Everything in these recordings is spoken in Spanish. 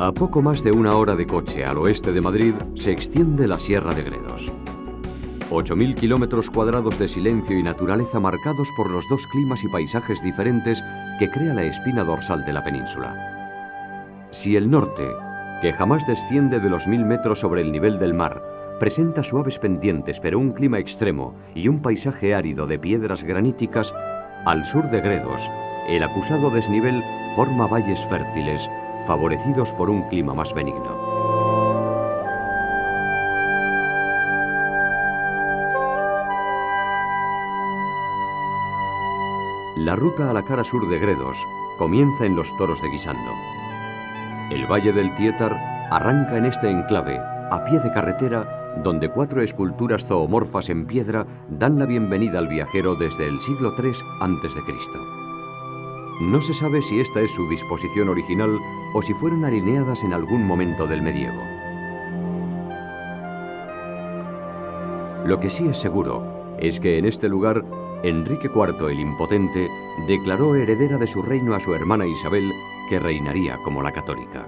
A poco más de una hora de coche al oeste de Madrid se extiende la Sierra de Gredos. 8.000 kilómetros cuadrados de silencio y naturaleza marcados por los dos climas y paisajes diferentes que crea la espina dorsal de la península. Si el norte, que jamás desciende de los 1.000 metros sobre el nivel del mar, presenta suaves pendientes pero un clima extremo y un paisaje árido de piedras graníticas, al sur de Gredos, el acusado desnivel forma valles fértiles, favorecidos por un clima más benigno. La ruta a la cara sur de Gredos comienza en los Toros de Guisando. El Valle del Tietar arranca en este enclave, a pie de carretera, donde 4 esculturas zoomorfas en piedra dan la bienvenida al viajero desde el siglo III a.C. No se sabe si esta es su disposición original o si fueron alineadas en algún momento del medievo. Lo que sí es seguro es que en este lugar Enrique IV el Impotente declaró heredera de su reino a su hermana Isabel, que reinaría como la católica.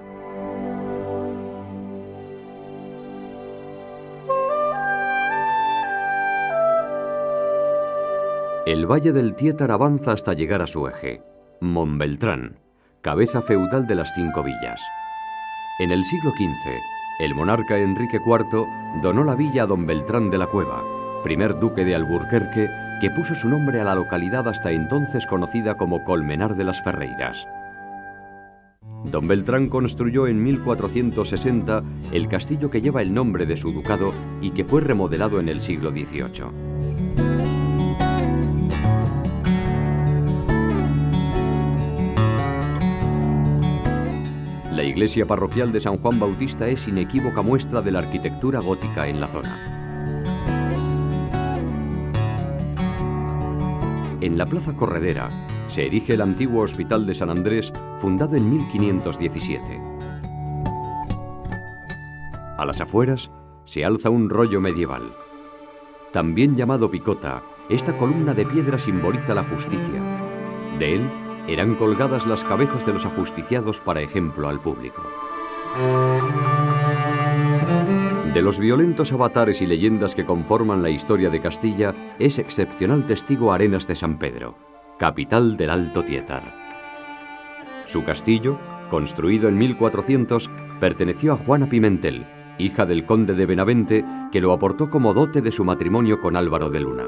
El Valle del Tietar avanza hasta llegar a su eje, Montbeltrán, cabeza feudal de las 5 villas. En el siglo XV, el monarca Enrique IV donó la villa a don Beltrán de la Cueva, primer duque de Alburquerque, que puso su nombre a la localidad hasta entonces conocida como Colmenar de las Ferreiras. Don Beltrán construyó en 1460 el castillo que lleva el nombre de su ducado y que fue remodelado en el siglo XVIII. La iglesia parroquial de San Juan Bautista es inequívoca muestra de la arquitectura gótica en la zona. En la Plaza Corredera se erige el antiguo Hospital de San Andrés, fundado en 1517. A las afueras se alza un rollo medieval. También llamado picota, esta columna de piedra simboliza la justicia. De él eran colgadas las cabezas de los ajusticiados para ejemplo al público. De los violentos avatares y leyendas que conforman la historia de Castilla, es excepcional testigo Arenas de San Pedro, capital del Alto Tietar. Su castillo, construido en 1400, perteneció a Juana Pimentel, hija del conde de Benavente, que lo aportó como dote de su matrimonio con Álvaro de Luna.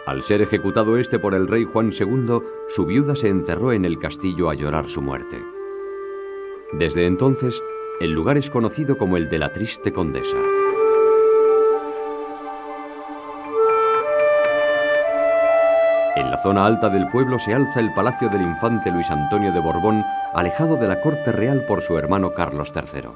Al ser ejecutado este por el rey Juan II, su viuda se encerró en el castillo a llorar su muerte. Desde entonces, el lugar es conocido como el de la Triste Condesa. En la zona alta del pueblo se alza el palacio del infante Luis Antonio de Borbón, alejado de la corte real por su hermano Carlos III.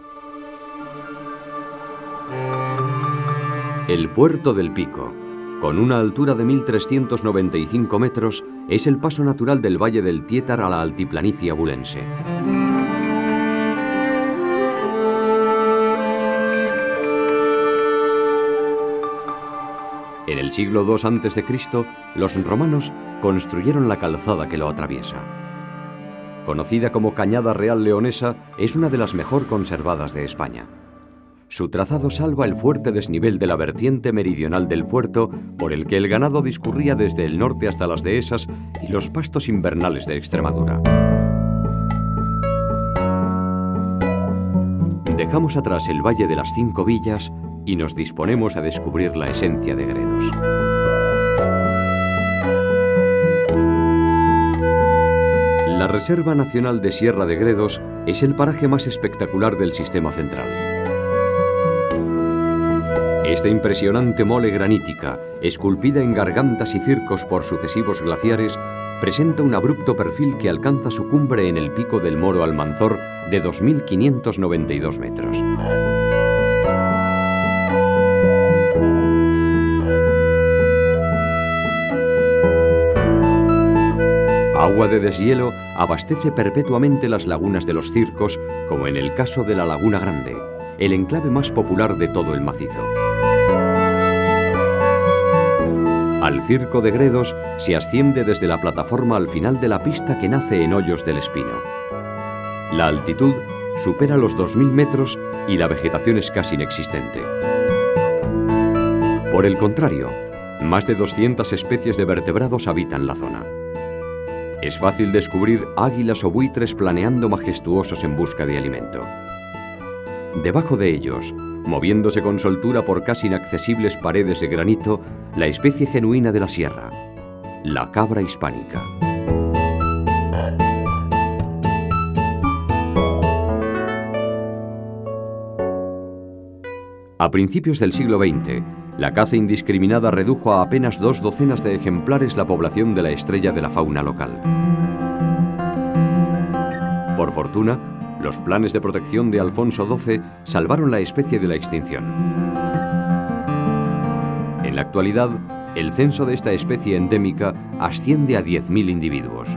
El Puerto del Pico, con una altura de 1.395 metros, es el paso natural del Valle del Tietar a la altiplanicie abulense. En el siglo II a.C., los romanos construyeron la calzada que lo atraviesa. Conocida como Cañada Real Leonesa, es una de las mejor conservadas de España. Su trazado salva el fuerte desnivel de la vertiente meridional del puerto, por el que el ganado discurría desde el norte hasta las dehesas y los pastos invernales de Extremadura. Dejamos atrás el Valle de las 5 Villas y nos disponemos a descubrir la esencia de Gredos. La Reserva Nacional de Sierra de Gredos es el paraje más espectacular del Sistema Central. Esta impresionante mole granítica, esculpida en gargantas y circos por sucesivos glaciares, presenta un abrupto perfil que alcanza su cumbre en el pico del Moro Almanzor de 2.592 metros. Agua de deshielo abastece perpetuamente las lagunas de los circos, como en el caso de la Laguna Grande, el enclave más popular de todo el macizo. Al Circo de Gredos se asciende desde la plataforma al final de la pista que nace en Hoyos del Espino. La altitud supera los 2000 metros y la vegetación es casi inexistente. Por el contrario, más de 200 especies de vertebrados habitan la zona. Es fácil descubrir águilas o buitres planeando majestuosos en busca de alimento. Debajo de ellos, moviéndose con soltura por casi inaccesibles paredes de granito, la especie genuina de la sierra, la cabra hispánica. A principios del siglo XX, la caza indiscriminada redujo a apenas 2 docenas de ejemplares la población de la estrella de la fauna local. Por fortuna, los planes de protección de Alfonso XII salvaron la especie de la extinción. En la actualidad, el censo de esta especie endémica asciende a 10.000 individuos.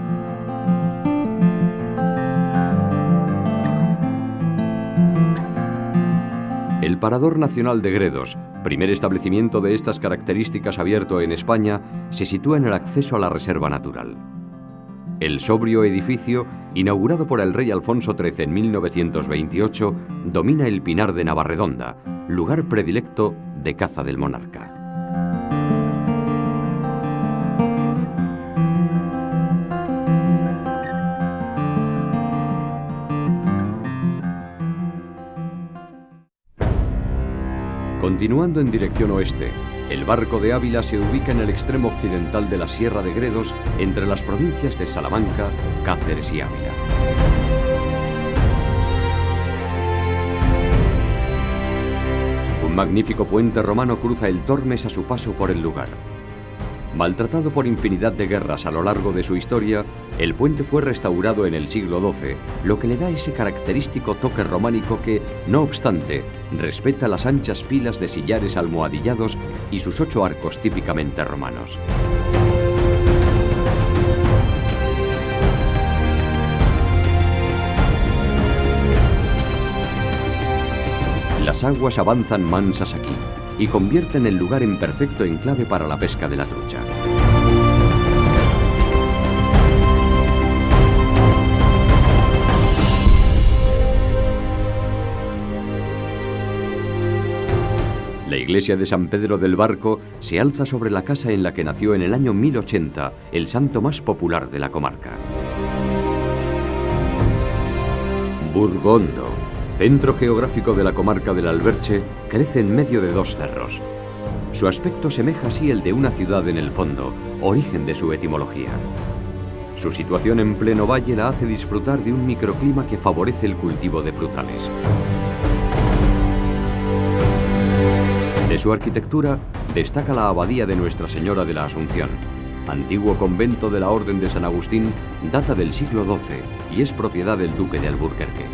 El Parador Nacional de Gredos, primer establecimiento de estas características abierto en España, se sitúa en el acceso a la reserva natural. El sobrio edificio, inaugurado por el rey Alfonso XIII en 1928, domina el Pinar de Navarredonda, lugar predilecto de caza del monarca. Continuando en dirección oeste, el Barco de Ávila se ubica en el extremo occidental de la Sierra de Gredos, entre las provincias de Salamanca, Cáceres y Ávila. Un magnífico puente romano cruza el Tormes a su paso por el lugar. Maltratado por infinidad de guerras a lo largo de su historia, el puente fue restaurado en el siglo XII, lo que le da ese característico toque románico que, no obstante, respeta las anchas pilas de sillares almohadillados y sus 8 arcos típicamente romanos. Las aguas avanzan mansas aquí y convierten el lugar en perfecto enclave para la pesca de la trucha. La iglesia de San Pedro del Barco se alza sobre la casa en la que nació en el año 1080 el santo más popular de la comarca. Burgondo, centro geográfico de la comarca del Alberche, crece en medio de 2 cerros. Su aspecto semeja así el de una ciudad en el fondo, origen de su etimología. Su situación en pleno valle la hace disfrutar de un microclima que favorece el cultivo de frutales. De su arquitectura destaca la abadía de Nuestra Señora de la Asunción. Antiguo convento de la Orden de San Agustín, data del siglo XII y es propiedad del duque de Alburquerque.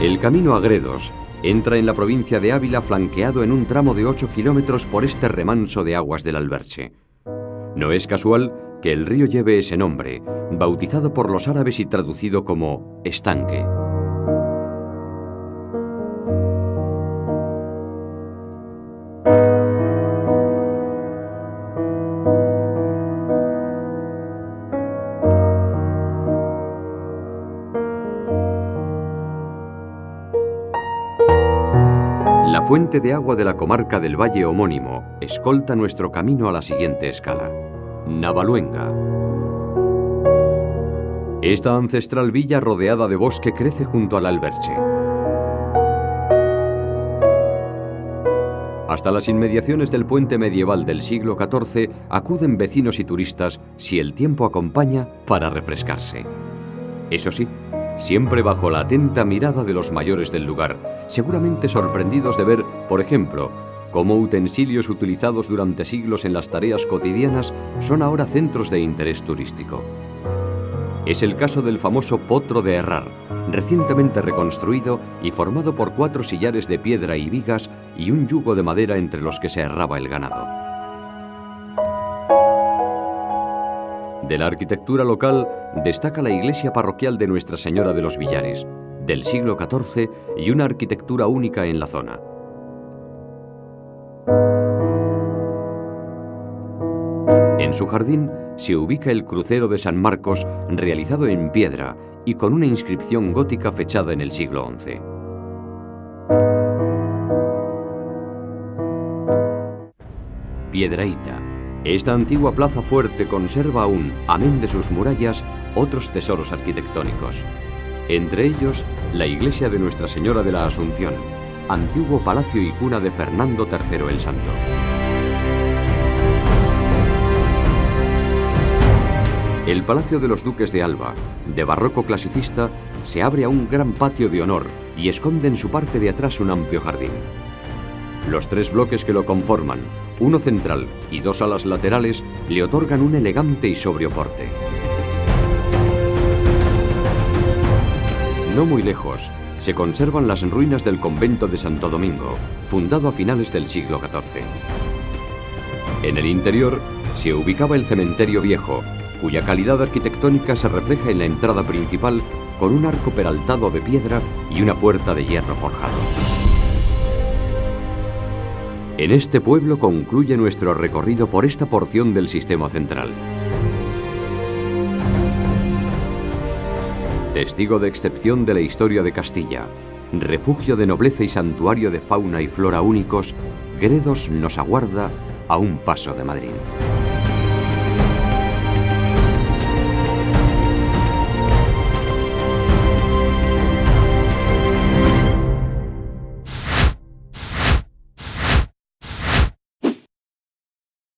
El camino a Gredos entra en la provincia de Ávila flanqueado en un tramo de 8 kilómetros por este remanso de aguas del Alberche. No es casual que el río lleve ese nombre, bautizado por los árabes y traducido como estanque. La fuente de agua de la comarca del valle homónimo escolta nuestro camino a la siguiente escala: Navaluenga. Esta ancestral villa rodeada de bosque crece junto al Alberche. Hasta las inmediaciones del puente medieval del siglo XIV acuden vecinos y turistas, si el tiempo acompaña, para refrescarse. Eso sí, siempre bajo la atenta mirada de los mayores del lugar, seguramente sorprendidos de ver, por ejemplo, cómo utensilios utilizados durante siglos en las tareas cotidianas son ahora centros de interés turístico. Es el caso del famoso potro de herrar, recientemente reconstruido y formado por 4 sillares de piedra y vigas y un yugo de madera entre los que se herraba el ganado. De la arquitectura local destaca la iglesia parroquial de Nuestra Señora de los Villares, del siglo XIV y una arquitectura única en la zona. En su jardín se ubica el crucero de San Marcos, realizado en piedra y con una inscripción gótica fechada en el siglo XI. Piedrahíta. Esta antigua plaza fuerte conserva aún, amén de sus murallas, otros tesoros arquitectónicos. Entre ellos, la iglesia de Nuestra Señora de la Asunción, antiguo palacio y cuna de Fernando III el Santo. El Palacio de los Duques de Alba, de barroco clasicista, se abre a un gran patio de honor y esconde en su parte de atrás un amplio jardín. Los tres bloques que lo conforman, uno central y dos alas laterales, le otorgan un elegante y sobrio porte. No muy lejos, se conservan las ruinas del convento de Santo Domingo, fundado a finales del siglo XIV. En el interior se ubicaba el cementerio viejo, cuya calidad arquitectónica se refleja en la entrada principal con un arco peraltado de piedra y una puerta de hierro forjado. En este pueblo concluye nuestro recorrido por esta porción del sistema central. Testigo de excepción de la historia de Castilla, refugio de nobleza y santuario de fauna y flora únicos, Gredos nos aguarda a un paso de Madrid.